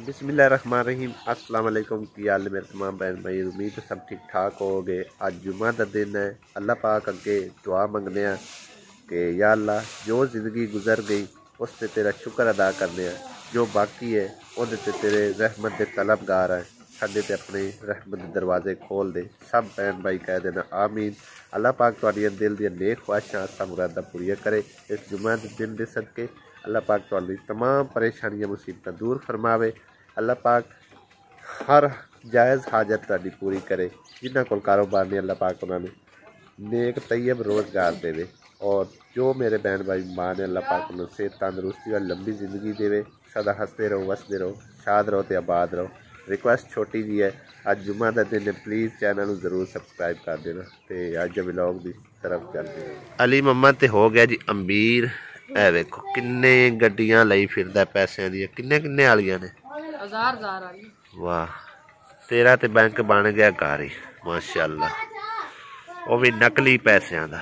बिस्मिल्लाहिर्रहमानिर्रहीम। अस्सलाम वालेकुम। की हाल है मेरे तमाम बहन भाई, उम्मीद है सब ठीक ठाक हो गए। अज जुम्मा का दिन है। अल्लाह पाक अगे दुआ मंगने कि या अल्लाह जो ज़िंदगी गुजर गई उस ते तेरा शुक्र अदा करने, जो बाकी है उहदे ते तेरे रहमत के तलबगार है। साडे ते अपने रहमत के दरवाजे खोल दे। सब बहन भाई कह देना आमीन। अल्लाह पाक तुहाडियां दिल दी नेक ख्वाहिशां आसा मुरादा पूरी करे। इस जुम्मा के दिन के सदके अल्लाह पाक तुहाडी तमाम परेशानियां मुसीबत दूर फरमावे। अल्लाह पाक हर जायज़ हाजत तुहाडी पूरी करे। जिन्हां कोल कारोबार नहीं अल्लाह पाक उन्होंने नेक तैयब रोज़गार देवे। और जो मेरे बहन भाई माँ ने अल्लाह पाक उन्होंने सेहत तंदुरुस्ती और लंबी ज़िंदगी देवे। सदा हंसते रहो, वसते रहो, शाद रहो तो आबाद रहो। रिक्वेस्ट छोटी जी है, अज जुम्मा का दिन है, प्लीज़ चैनल जरूर सबसक्राइब कर देना। तो अज व्लॉग की तरफ चलते हैं। अली मम्मा तो हो गया जी अमीर। ए वेखो किन्ने गड्डियां लई फिरदा पैसों दी, किन्ने किन्ने वालियां ने। वाह, तेरा तो बैंक बन गया घर ही माशाअल्लाह। वो भी नकली पैसों का।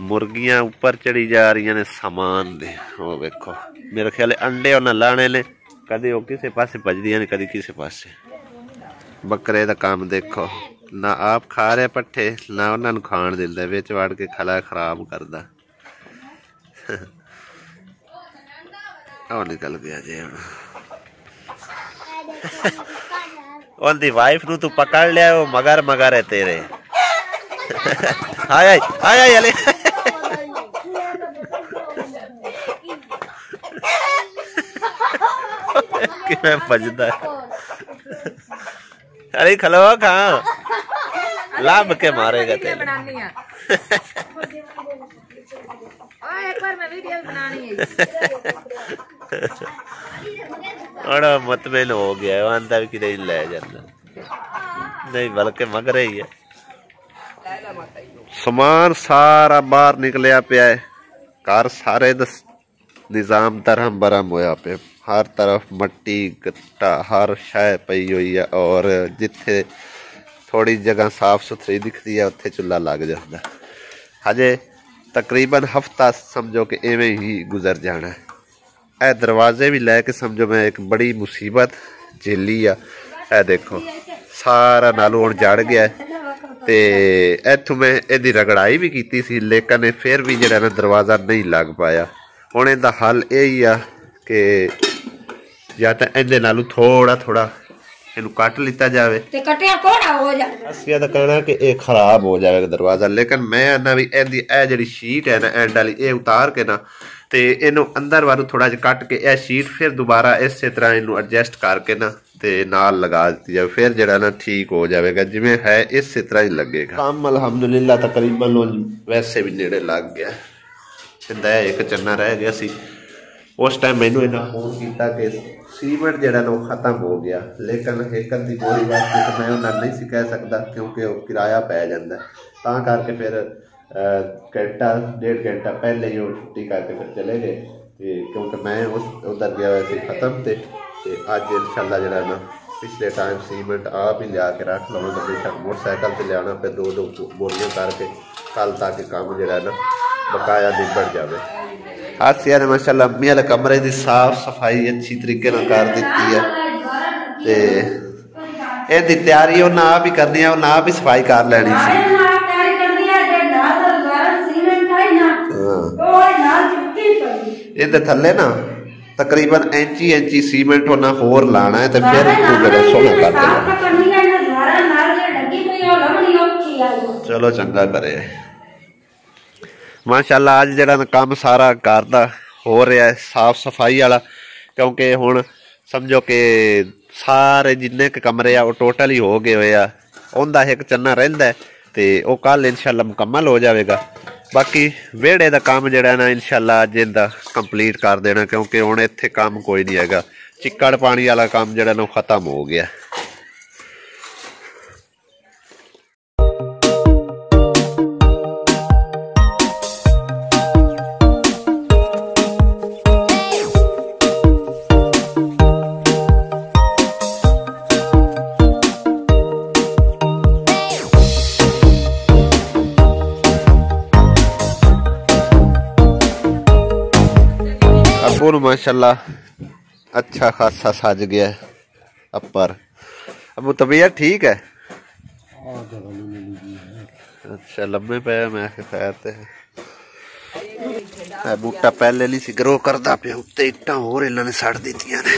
मुर्गियां ऊपर चढ़ी जा रही ने सामान दे। वो वेखो मेरे ख्याल अंडे उन्हें लाने ने, कदे वो किसी पासे भजदियां ने, कदी किसी पासे। बकरे का काम देखो, ना आप खा रहे पट्ठे ना उन्होंने खाण दिंदा, विच वड़ के खला खराब करदा। निकल गया जी हम। उनकी वाइफ नू तू पकड़ लिया, वो मगर मगर है तेरे। आय आय आय आय अले किवें भजदा अरे खलो खा लाभ के मारेगा तेरे। मतमेल हो गया, आंदा भी कि नहीं ले जाना, नहीं बल्कि मगर ही है। समान सारा बाहर निकलिया पिया है। घर सारे निजाम धरम बरम होया पे, हर तरफ मट्टी गट्टा हर शय पई हुई है। और जिथे थोड़ी जगह साफ सुथरी दिखती है उत्थे चुल्हा लग जाता। हजे तकरीबन हफ्ता समझो कि इवें ही गुजर जाना है। ए दरवाजे भी लैके समझो मैं एक बड़ी मुसीबत झेली आ। ए देखो सारा नालू हुण जड़ गया है। ते इत्थों मैं इहदी रगड़ाई भी की सी, लेकिन फिर भी जिहड़ा ना दरवाज़ा नहीं लग पाया। हुण इहदा हल यही आ कि या तो इहदे नालू थोड़ा थोड़ा इनू कट लिता जाए। असिया तो कहना कि ये खराब हो जाएगा दरवाज़ा, लेकिन मैं आना भी इहदी ए जिहड़ी शीट है ना एंड वाली, ये उतार के ना तो इनू अंदर वालू थोड़ा जिहा कट के यह शीट फिर दोबारा इस तरह इनू एडजस्ट करके ना ते नाल लगा दी जाए, फिर जरा ना ठीक हो जाएगा। जिवें है इस तरह ही लगेगा। काम अल्हम्दुलिल्लाह तकरीबन वैसे भी नेड़े लग गया। कहता एक चन्ना रह गया सी। उस टाइम मैनू इन्हें फोन किया कि सीमेंट जरा ना खत्म हो गया, लेकिन एक अद्धी गोरी वास्ते तो मैं उन्हें नहीं सी कह सकता क्योंकि किराया पै जाता। ता करके फिर घंटा डेढ़ घंटा पहले ही वो छुट्टी करके फिर चले गए। क्योंकि मैं उस उधर गया वैसे खत्म थे। अज इंशाल्लाह जरा ना पिछले टाइम सीमेंट आप ही लिया के रख लवांगा। बेशक मोटरसाइकिल से लिया पे दो दो बोरियां करके कल तक काम जरा ना बकाया निबड़ जाए। हासिया ने माशाल्लाह अम्मी वाले कमरे की साफ सफाई अच्छी तरीके कर दी है। ते इहदी तैयारी उन्हें आप ही करनी है, उन्हें आप ही सफाई कर लैनी सी। इहदे थल्ले ना तकरीबन इंची सीमेंट उन्हें होर लाना है, तो फिर सोहना कर देना। चलो चंगा करे माशाल्लाह। अज जरा काम सारा घर का हो रहा है साफ सफाई वाला, क्योंकि हुण समझो कि सारे जिन्ने कमरे आ टोटल ही हो गए हुए आ। उनका एक चन्ना रहिंदा है तो वह कल इंशाल्लाह मुकम्मल हो जाएगा। बाकी वेड़े का काम जड़ा ना इंशाल्लाह अज इहदा कंप्लीट कर देना, क्योंकि हुण इत्थे काम कोई नहीं हैगा। चिक्कड़ पानी वाला काम जड़ा ना खत्म हो गया। माशाल्लाह अच्छा खासा सज गया है अपर। अब तबीयत ठीक है? अच्छा लम्बे पे मैं खैर बूटा पहले नहीं सी ग्रो करता पे उत्ते इट्टां होर इन्होंने सड़ दित्तियां ने।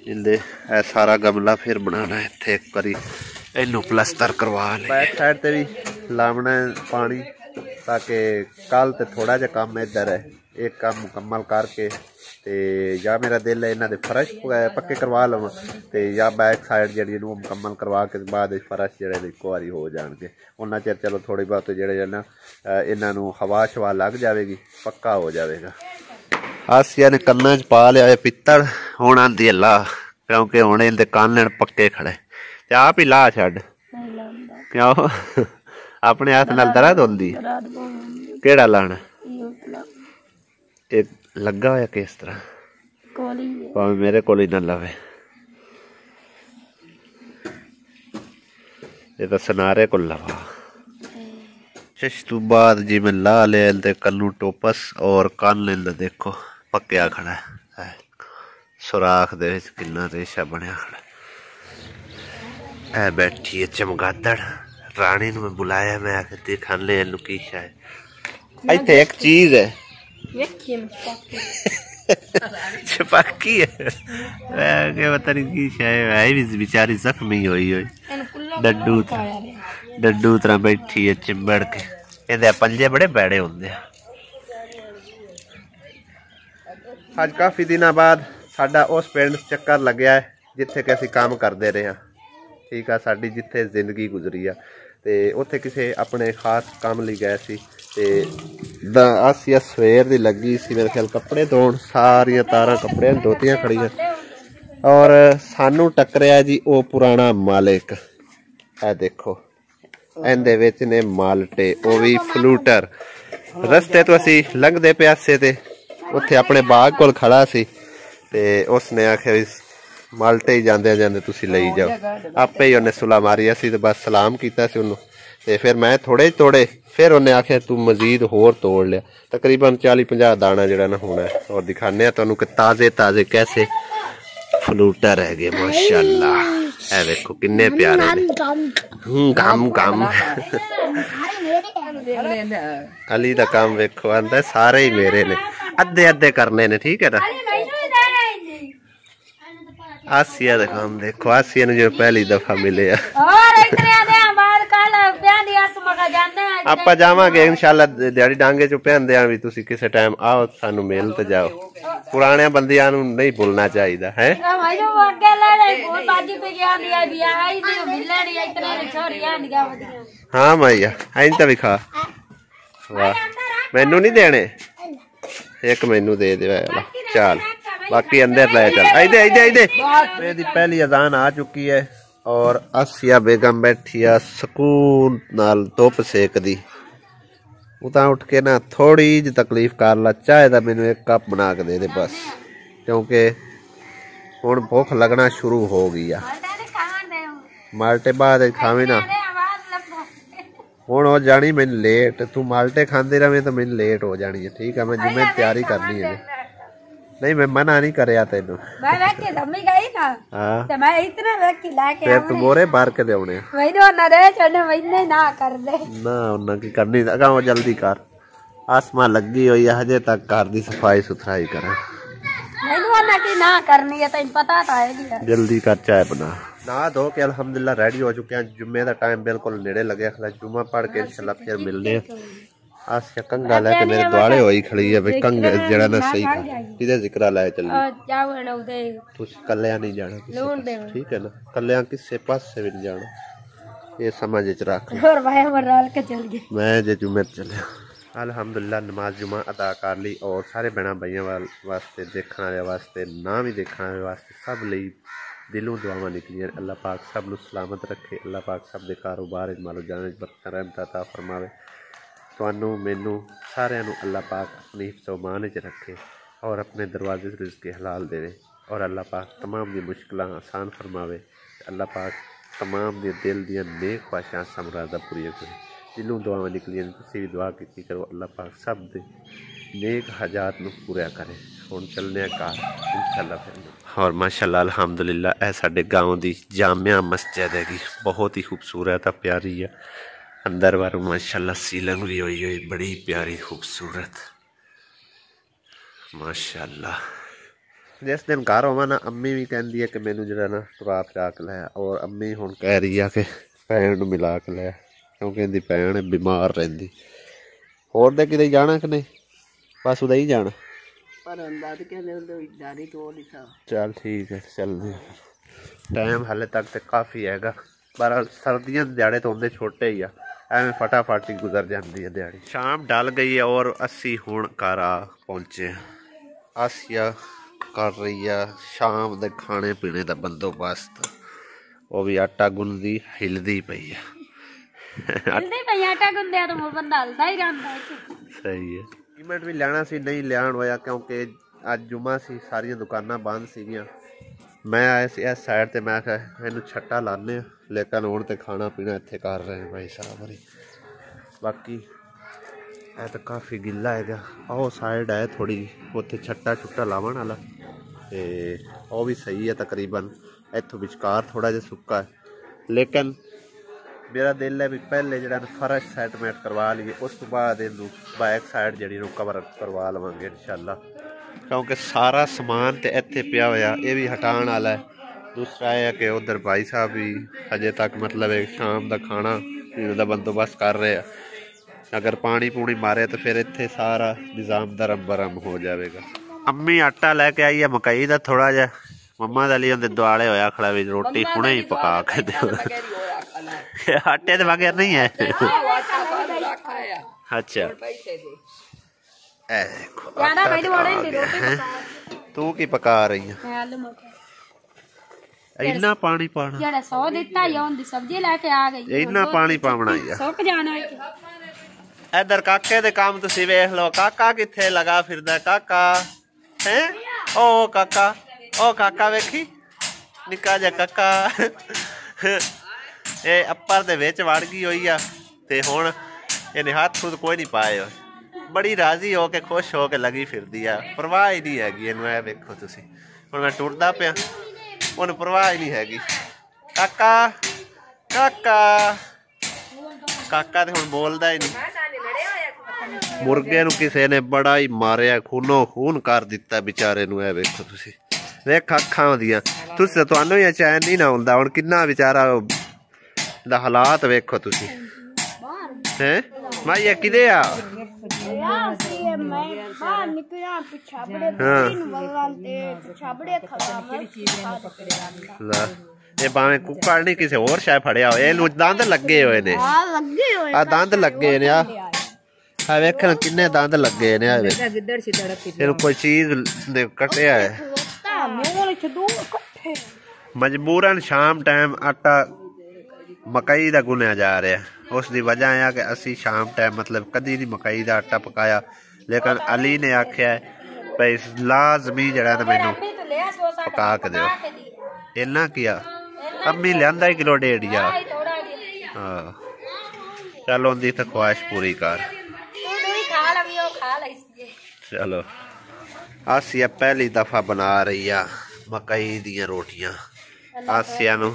जिंदे सारा गमला फिर बनाना है इत्थे एक बारी इनू प्लस्तर करवा ले। बैक साइड ते भी लावना है पानी ताकि कल तो थोड़ा जा काम इधर है एक काम मुकम्मल करके ते या मेरा दिल है इन्हां दे फर्श पक्के करवा लवां ते या बैक साइड जिहड़ी इहनूं मुकम्मल करवा के बाद फर्श जिहड़े इक्को वारी हो जाणगे। उन्ना चिर चलो थोड़ी बहुत जिहड़े ना इन्हां नूं हवा शवा लग जाएगी पक्का हो जाएगा। आसिया ने कन्ना च पा लिया पित्तल हुण आंदी ला क्योंकि हुण इहदे कन्न पक्के खड़े ते आप ही ला छड्ड क्यों अपने हाथ नाल दर्द होंदी केड़ा लाना एक लगा होया किस तरह भावें मेरे को ही ना लवे ये तो सनारे को लवा चश तू बाद जी मैं ला ले कल्लू टोपस और कन लेंदा देखो पक्या खड़ा है सुराख दे विच किन्ना रेशा बनया खड़ा है। बैठी है चमगादड़ रानी नूं मैं बुलाया मैं आके देखा ले इनू की शायद इत्थे एक चीज है छपाकी है पता नहीं की शायद भी बेचारी जख्मी हुई डड्डू तरह बैठी है चिंबड़ के इहदे पंजे बड़े बैड़े होंदे। अज काफ़ी दिनों बाद साडा उस पिंड चक्कर लग्या है जिथे कि असीं काम करते रहे हैं। ठीक है साडी जिथे जिंदगी गुजरी है तो उत्थे किसी अपने खास काम लई गए सी ते आसिया सवेर दी लगी सी मेरे ख्याल कपड़े धोण सारियां तारां कपड़े धोतियां खड़ियां और सानू टकरिया जी वो पुराना मालिक है देखो इहदे विच ने माल्टे वो भी फ्लूटर रस्ते तो असीं लंघदे प्यासे ते उत्थे अपने बाग कोल खड़ा सी ते उसने आख्या भी माल्टे ही जांदे जांदे तुसीं लई जाओ आपे ही उन्हें सुला मारी असीं ते बस सलाम कीता सी उन्नूं ते फिर मैं थोड़े तोड़े फिर उन्हें आख्या तू मजीद होर तोड़ लिया तकरीबन 40-50 दाना जिहड़ा ना होना है और दिखाने तुहानूं कि ताज़े ताज़े कैसे फ्लूटर है गए माशाअल्लाह है देखो किन्ने प्यारे ने काम काम अली दा काम वेखो आंदा सारे ही मेरे ने अद्धे अद्धे करने ने ठीक है ना। आसिया दा काम देखो आसिया ने जो पहली दफा मिले ਆਪਾਂ ਜਾਵਾਂਗੇ इंशाल्लाह ਦਿਹਾੜੀ ਡਾਂਗੇ ਚ ਪੈਂਦੇ ਆਂ ਵੀ ਤੁਸੀਂ ਕਿਸੇ ਟਾਈਮ ਆਓ ਸਾਨੂੰ ਮਿਲ ਤੇ ਜਾਓ ਪੁਰਾਣੇ ਬੰਦਿਆਂ ਨੂੰ ਨਹੀਂ ਭੁੱਲਣਾ ਚਾਹੀਦਾ ਹੈ। हाँ माइया अं तो भी खा वाह मैनू नहीं देने एक मैनू दे दे चल बाकी अंदर ले चल आइदे आइदे आइदे मेरी पहली अजान आ चुकी है और आसिया बेगम बैठी है सुकून नाल धुप सेकदी उतां उठ के ना थोड़ी जी तकलीफ कर ला चाहे तो मैनू एक कप बना के दे दे बस क्योंकि हुण भुख लगना शुरू हो गई है माल्टे बाद खावे ना हुण हो जानी मैनू लेट तू माल्टे खांदी रहे तो मैनू लेट हो जानी है ठीक है मैं जुम्मे तैयारी करनी है नहीं मैं मना नहीं करया तेनू फिर तू मोरे बार के देने ना उन्ना की करनी अगा जल्दी कर आसमा लगी हुई है हजे तक घर की सफाई सुथराई करा जल्दी कर चाय बना ना धो के अल्हम्दुलिल्लाह रेडी हो चुके हैं जुम्मे का टाइम बिल्कुल नेड़े लगे जुम्मा पढ़ के इंशाल्लाह फिर मिलने आसिया कंगा लेके मेरे दुआले होई खड़ी है भाई कंगा जड़ा ना सही किदे जिक्र लाए चली तू कल्लिया नहीं जाना ठीक है ना कल्लिया किसी पासे भी नहीं जाना ये समझ च रख मैं जे जुम्मे चलिया अल्हम्दुलिल्लाह नमाज जुमा अदा कर ली और सारे बहना भाइयों वास्ते देखने वाले वास्ते ना भी देखने वाले वास्ते सब लई दिलों दुआवां निकलियां अल्लाह पाक सब नूं सलामत रखे अल्लाह पाक सब दे कारोबार मालो जाने बरकत रहमत अता फरमावे तुहानू मैनू सारियां नूं अल्लाह पाक अपनी हिफ्ज़ो मान च रखे और अपने दरवाजे से रिज़्क़ हलाल देवे और अल्लाह पाक तमाम दी मुश्किलां आसान फरमावे अल्लाह पाक तमाम दे दिल दियां नेक ख्वाहिशां समरादा पूरी करे दिलों दुआवां निकलियां तुसीं भी दुआ कीती करो अल्लाह पाक सब दे नेक हजात नूं पूरा करे। हुण चलने घर इंशाअल्लाह फिर। और माशाअल्लाह अल्हम्दुलिल्लाह यह साडे गाँव की जामिया मस्जिद हैगी, बहुत ही खूबसूरत है, प्यारी है। अंदर बार माशाअल्लाह सीलिंग भी हुई बड़ी प्यारी खूबसूरत माशाअल्लाह। जिस दिन घर होवा ना अम्मी भी कहती है कि मैनू जो ना टुरा फिरा के लाया, और अम्मी हुण कह रही है कि भैन नूं मिला के लाया, क्योंकि इहदी भैन बीमार रहिंदी। होर दे किते जाना कि नहीं, बस उदे ही जाना। चल ठीक है चलने। टाइम हाले तक तो काफ़ी हैगा, पर सर्दियों के दिहाड़े तो होंदे छोटे ही आ, एवें फटाफट ही गुजर जाती है दिहाड़ी। शाम ढल गई है और असी हुण घर आ पहुँचे। आसिया कर रही है शाम के खाने पीने का बंदोबस्त, वो भी आटा गुनदी हिलदी पई है। सही है। सीमेंट भी लेना सी, नहीं लियान होया क्योंकि अज जुमा सी, सारिया दुकाना बंद सीगियां। मैं आया इस साइड ते, मैं आख्या इनू छट्टा लाने, लेकिन हुण ते खाना पीना इत्थे कर रहे हैं भाई साहब होरी। बाकी है तो काफ़ी गिला है, ओह साइड है थोड़ी, उत्थे छट्टा छुट्टा लावन वाला ते वह भी सही है तकरीबन। इत्थों विचकार थोड़ा जिहा सुक्का है, लेकिन मेरा दिल है भी पहले जो फर्श सैटमेंट करवा लीए, उस तो बाद इनू बैक साइड जी कवर करवा लवेंगे इंशाअल्लाह, क्योंकि सारा समान तो इत्थे पिया होया, ये भी हटाने वाला है। दूसरा है कि उधर भाई साहब भी अजे तक मतलब एक शाम का खाना पीने का बंदोबस्त कर रहे हैं। अगर पानी पूनी मारे तो फिर इत्थे सारा निज़ाम दरम बरम हो जाएगा। अम्मी आटा लैके आई है मकई का थोड़ा जहा, मम्मा दे लिए दुआले होया खड़ा भी रोटी हुणे ही पका के दो। आटे के बगैर नहीं है। अच्छा तू की पका रही है? इन्ना पानी पाना, इन्ना पानी पावना इधर काके दे काम तुसी वेख लो। काका किथे लगा फिरदा? काका है ओ काका, ओ काका वेखी निक्का जा काका। ये अप्पर दे विच वड़ गई हुई आ ते हुण इहने हाथ खुद कोई नहीं पाए हो, बड़ी राजी हो के खुश हो के लगी फिरदी आ, परवाह ही नहीं हैगी इहनूं। ए वेखो तुसी हुण मैं टुरदा पिया, उहनूं परवाह ही नहीं हैगी। काका काका काका ते हुण बोलदा ही नहीं। मुर्गे नूं किसी ने बड़ा ही मारिया, खूनो खून कर दिता बेचारे नूं। ए वेखो तुसी, वेख अखां ओहदियां, तुसी तुहानूं ही चैन नहीं ना हुंदा। हुण किन्ना बेचारा दा हालात वेखो तुसी। हैं माइया किदे आ? ये भावे कुक्कड़ नहीं किसी होर शायद फड़िया हो, इहनूं दंद लगे हुए ने, आ दंद लगे ने, आ वेख किन्ने दंद लगे ने, इहनूं कोई चीज ने कटिया है। मजबूरन शाम टाइम आटा मकई का गुनिया जा रहा है, उसकी वजह है कि असी शाम टाइम मतलब कदी नहीं मकई का आटा पकाया, लेकिन अली ने आख्या भाई लाजमी जरा ना मैनू पका के दो। इन्ना किया अम्मी लिया किलो डेढ़ जा। हाँ चलो उनकी तो ख्वाहिश पूरी कर। चलो आसिया पहली दफा बना रही है मकई दियां रोटियां। आसिया नूं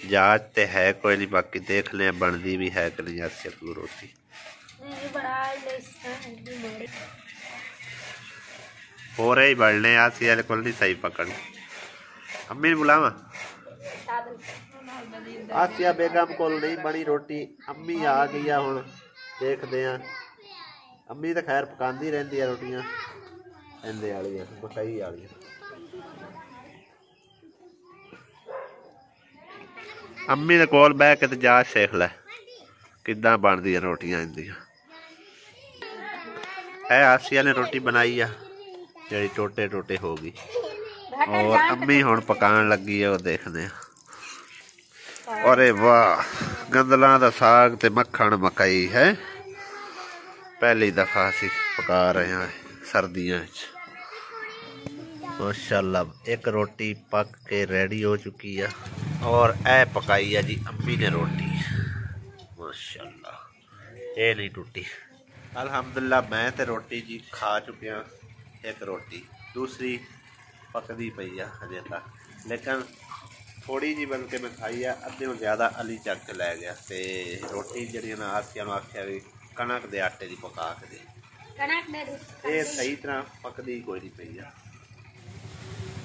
जाच ते है कोई नहीं, बाकी देख ले बनती भी है कि नहीं आसिया को रोटी। हो रही बढ़ने आसिया को नहीं सही पकड़। अम्मी बुलावा आसिया बेगम को नहीं बनी रोटी, अम्मी आ गई है हुण देखते हैं। अम्मी तो खैर पकांदी रहती है रोटियां इंदे वालियां मकई वालियां। अम्मी दे कोल बह के जाच सीख लै किदां बनदियां रोटियां इंदियां। है आसिया ने रोटी बनाई है जी टोटे टोटे हो गई, और अम्मी हुण पकान लगी है, वो देखते हैं। अरे वाह गंदलों का साग ते मक्खन मकई है, पहली दफा असी पका रहे हैं सर्दियों माशाअल्लाह। एक रोटी पक के रेडी हो चुकी है, और ए पकाई है जी अम्मी ने रोटी माशाअल्लाह, ये नहीं टूटी। अल्हम्दुलिल्लाह मैं तो रोटी जी खा चुके हैं। एक रोटी दूसरी पकदी पई है हजे तक, लेकिन थोड़ी जी बल्कि मैं खाई है, अद्धे ज़्यादा अली चक के लै गया। तो रोटी जी ना आसिया आख्या भी कणक के आटे की पका के दे, ये सही तरह पकदी कोई नहीं पई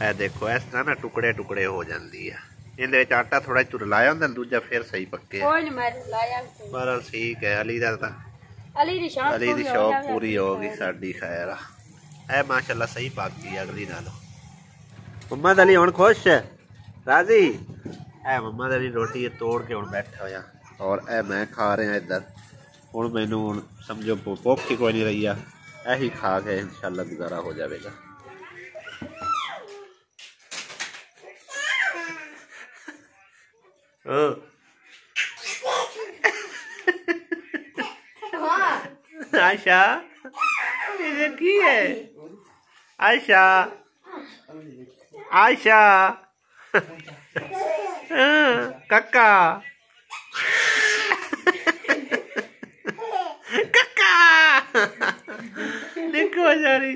है। देखो इस तरह ना टुकड़े टुकड़े हो जाती है। इहदे आटा थोड़ा चुरलाया होंदा, दूजा फिर सही पक्के। पर ठीक है, अली दा अली दी शौक पूरी हो गई साडी। खैर है माशाल्लाह सही पक गई अगली नालों। मोहम्मद अली हुण खुश है, राजी है। मोहम्मद अली रोटी तोड़ के हुण बैठा होया और ए मैं खा रहा इधर। हुण मैनू हुण समझो भुख ही कोई नहीं रही है, यही खा के इंशाल्लाह गुजारा हो जाएगा। आयशा ये की है? आयशा आयशा कक्का कक्का देखो जारी